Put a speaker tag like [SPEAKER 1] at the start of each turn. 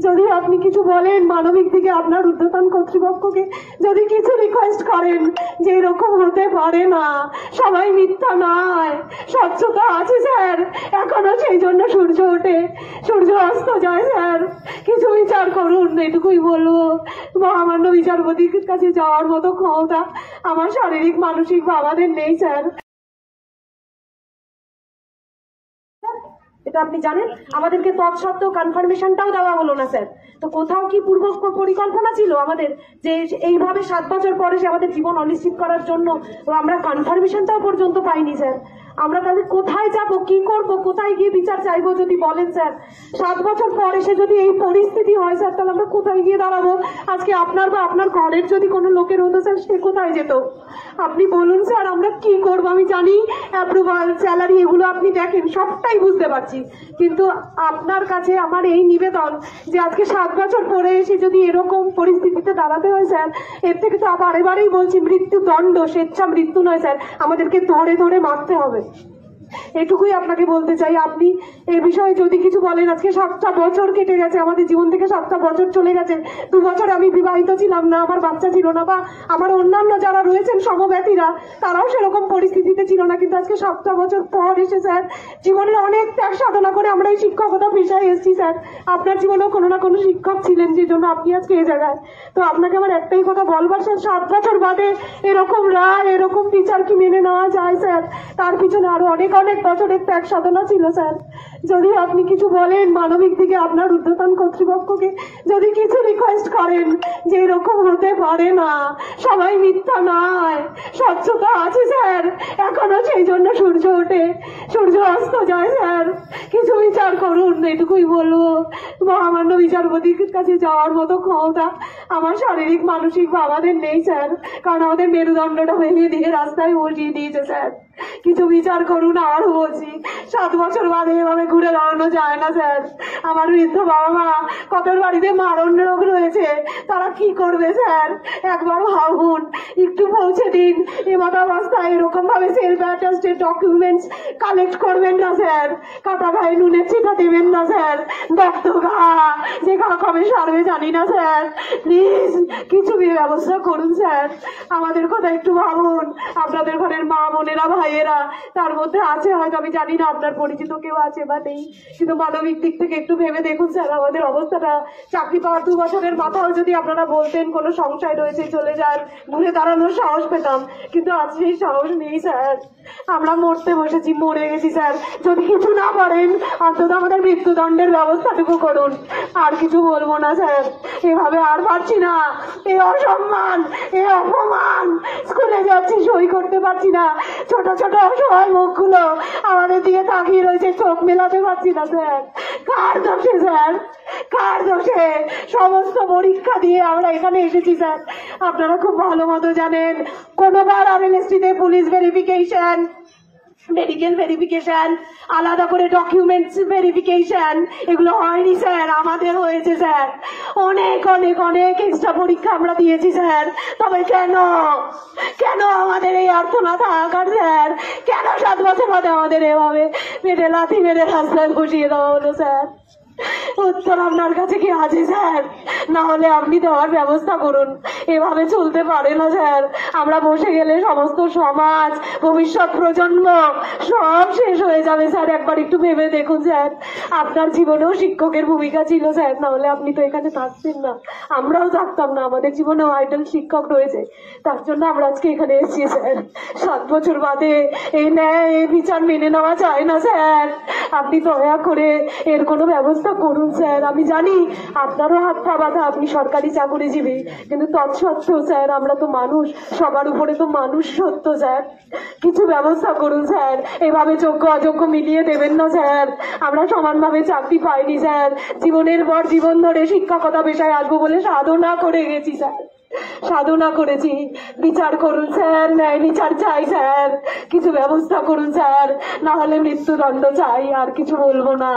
[SPEAKER 1] যদি আপনি কিছু বলেন, মানবিক দিকে আপনার ঊর্ধ্বতন কর্তৃপক্ষকে যদি কিছু রিকোয়েস্ট করেন যে এরকম হতে পারে না, সবাই মিথ্যা নয়, স্বচ্ছতা আছে স্যার, এখনো সেই জন্য সূর্য ওঠে, সূর্য অস্ত যায় স্যার, কিছু বিচার করুন, এটুকুই বলবো। মহামান্য বিচারপতির কাছে যাওয়ার মতো ক্ষমতা আমার শারীরিক মানসিক বাবাদের নেই স্যার। এটা আপনি জানেন, আমাদেরকে তৎসত্ত্বেও কনফার্মেশনটাও দেওয়া হলো না স্যার। তো কোথাও কি পূর্ব পরিকল্পনা ছিল আমাদের যে এইভাবে 7 বছর পরে সে আমাদের জীবন অনিশ্চিত করার জন্য আমরা কনফার্মেশনটাও পর্যন্ত পাইনি স্যার। আমরা তাহলে কোথায় যাব, কি করব, কোথায় গিয়ে বিচার চাইবো যদি বলেন স্যার? 7 বছর পরে সে যদি এই পরিস্থিতি হয় স্যার, তাহলে আমরা কোথায় গিয়ে দাঁড়াবো? আজকে আপনার বা আপনার ঘরের যদি কোনো লোকের হতো স্যার, সে কোথায় যেত? আপনি বলুন স্যার, আমরা কি করব? আমি জানি অ্যাপ্রুভাল, স্যালারি এগুলো আপনি দেখেন, সবটাই বুঝতে পারছি, কিন্তু আপনার কাছে আমার এই নিবেদন যে আজকে 7 বছর পরে এসে যদি এরকম পরিস্থিতিতে দাঁড়াতে হয় স্যার, এর থেকে তো বারেবারেই বলছি মৃত্যুদণ্ড, স্বেচ্ছা মৃত্যু নয় স্যার, আমাদেরকে ধরে ধরে মারতে হবে। এটুকুই আপনাকে বলতে চাই। আপনি এই বিষয়ে যদি কিছু বলেন, আজকে 7টা বছর কেটে গেছে, আমাদের জীবন থেকে 7টা বছর চলে গেছে। 2 বছর আমি বিবাহিত ছিলাম না, আমার বাচ্চা ছিল না, বা আমার অন্যান্য যারা রয়েছেন সমব্যথীরা তারাও সেরকম পরিস্থিতিতে ছিল না, কিন্তু আজকে 7টা বছর পর এসে স্যার জীবনের অনেক ত্যাগ সাধনা করে আমরা এই শিক্ষকতা পেশায় এসেছি স্যার। আপনার জীবনেও কোনো না কোনো শিক্ষক ছিলেন, যে জন্য আপনি আজকে এই জায়গায়। তো আপনাকে আমার একটাই কথা বলবার স্যার, 7 বছর বাদে এরকম রায়, এরকম বিচার কি মেনে নেওয়া যায় স্যার? তার পিছনে আরো অনেক বছরের ত্যাগ সাধনা ছিল স্যার। যদি আপনি কিছু বলেন, মানবিক দিকে আপনার ঊর্ধ্বতন কর্তৃপক্ষকে যদি কিছু রিকোয়েস্ট করেন যে এরকম হতে পারে না, সবাই মিথ্যা নয়, স্বচ্ছতা আছে স্যার, এখনো সেই জন্য সূর্য ওঠে, সূর্য অস্ত যায় স্যার, কিছু বিচার করুন, এটুকুই বলবো। মহামান্য বিচারপতির কাছে যাওয়ার মতো ক্ষমতা আমার শারীরিক মানসিক বাবাদের নেই স্যার, কারণ আমাদের মেরুদণ্ডটা ভেঙে দিয়ে রাস্তায় বসিয়ে দিয়েছে স্যার। কিছু বিচার করুন, আরো বলছি, 7 বছর বাদে এভাবে ঘুরে দাঁড়ানো যায় না স্যার। আমার বৃদ্ধ বাবা মা, কতর বাড়িতে মারণ রোগ রয়েছে, তারা কি করবে স্যার? একবার ভাবুন, একটু পৌঁছে দিন। এমতাবস্থায় এরকম ভাবে সেলফ অ্যাটাস্টেড ডকুমেন্টস কালেক্ট করবেন না স্যার, কাটা গায়ে নুনের ছিটা দেবেন না স্যার, দগ্ধ ঘা যে ঘা কবে সারবে জানি না স্যার, প্লিজ কিছু ব্যবস্থা করুন স্যার। আমাদের কথা একটু ভাবুন। আপনাদের ঘরের মা বোনেরা, ভাইয়েরা, তার মধ্যে আছে হয়তো, আমি জানি না আপনার পরিচিত কেউ আছে বা নেই, কিন্তু মানবিক দিক থেকে একটু ভেবে দেখুন স্যার আমাদের অবস্থাটা। চাকরি পাওয়ার 2 বছরের মাথাও যদি আপনারা বলতেন কোনো সংশয় রয়েছে, চলে যান, ঘুরে দাঁড়ানোর সাহস পেতাম, কিন্তু আজ সেই সাহস নেই স্যার। আমরা মরতে বসেছি, মরে গেছি স্যার। যদি কিছু না করেন, অন্তত আমাদের মৃত্যুদণ্ডের ব্যবস্থাটুকু করুন। আর কিছু বলবো না স্যার, এভাবে আর পারছি না। এই অসম্মান, এই অপমান, স্কুলে যাচ্ছি সই করতে পারছি না, ছোট ছোট অসহায় মুখগুলো আমাদের দিকে তাকিয়ে রয়েছে, চোখ মেলাতে পারছি না স্যার। কার দোষে স্যার, কার দোষে? সমস্ত পরীক্ষা দিয়ে আমরা এখানে এসেছি স্যার, আপনারা খুব ভালো মতো জানেন। কোনোবার আরএনএসটিতে পুলিশ ভেরিফিকেশন, মেডিকেল ভেরিফিকেশন, আলাদা করে ডকুমেন্টস ভেরিফিকেশন, এগুলো হয়নি স্যার, আমাদের হয়েছে স্যার। অনেক অনেক অনেক এক্সট্রা পরীক্ষা আমরা দিয়েছি স্যার। তবে কেন, কেন আমাদের এই আর্তনাদ হাহাকার স্যার? কেন 7 বছর বাদে আমাদের এভাবে পেটে লাথি মেরে রাস্তায় বসিয়ে দেওয়া হলো স্যার? উত্তর আপনার কাছে কি আছে স্যার? না হলে আপনি দেওয়ার ব্যবস্থা করুন। এভাবে চলতে পারে না স্যার। আমরা বসে গেলে সমস্ত সমাজ, ভবিষ্যৎ প্রজন্ম সব শেষ হয়ে যাবে স্যার। একবার একটু ভেবে দেখুন স্যার, আপনার জীবনেও শিক্ষকের ভূমিকা ছিল স্যার, না হলে আপনি তো এখানে থাকতেন না, আমরাও থাকতাম না। আমাদের জীবনেও আইডল শিক্ষক রয়েছে, তার জন্য আমরা আজকে এখানে এসেছি স্যার। 7 বছর বাদে এই ন্যায়, এই বিচার মেনে নেওয়া যায় না স্যার। আপনি দয়া করে এর কোনো ব্যবস্থা করুন স্যার। আমি জানি আপনারও হাত পা বাঁধা, আপনি সরকারি চাকরিজীবী, কিন্তু তৎসত্ত্বেও স্যার আমরা তো মানুষ, সবার উপরে তো মানুষ সত্য স্যার। কিছু ব্যবস্থা করুন স্যার। এভাবে যোগ্য অযোগ্য মিলিয়ে দেবেন না স্যার। আমরা সমানভাবে চাকরি পাইনি স্যার। জীবনের পর জীবন ধরে শিক্ষকতা পেশায় আসবো বলে সাধনা করে গেছি স্যার, সাধনা করেছি। বিচার করুন স্যার, ন্যায় বিচার চাই স্যার। কিছু ব্যবস্থা করুন স্যার, না হলে মৃত্যুদণ্ড চাই। আর কিছু বলবো না।